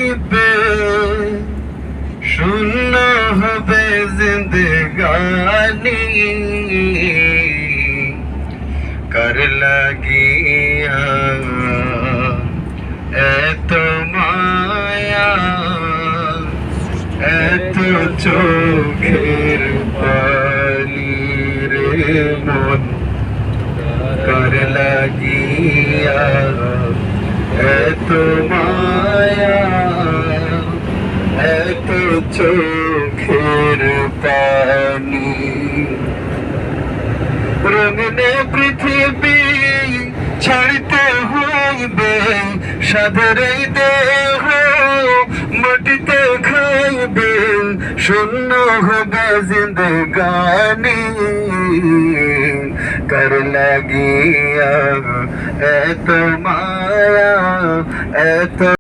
হইবে, শূন্য হবে জিন্দগানি, কার লাগিয়া এত মায়া, এত চোখের পানি রে মন, কার লাগিয়া এত মায়া, এত চোখের পানি। রঙিনে পৃথিবী ছাড়তে হইবে, সাধের এই দেহ মাটিতে খাইবে, শূন্য হবে জিন্দগানি, কার লাগিয়া এত মায়া, এত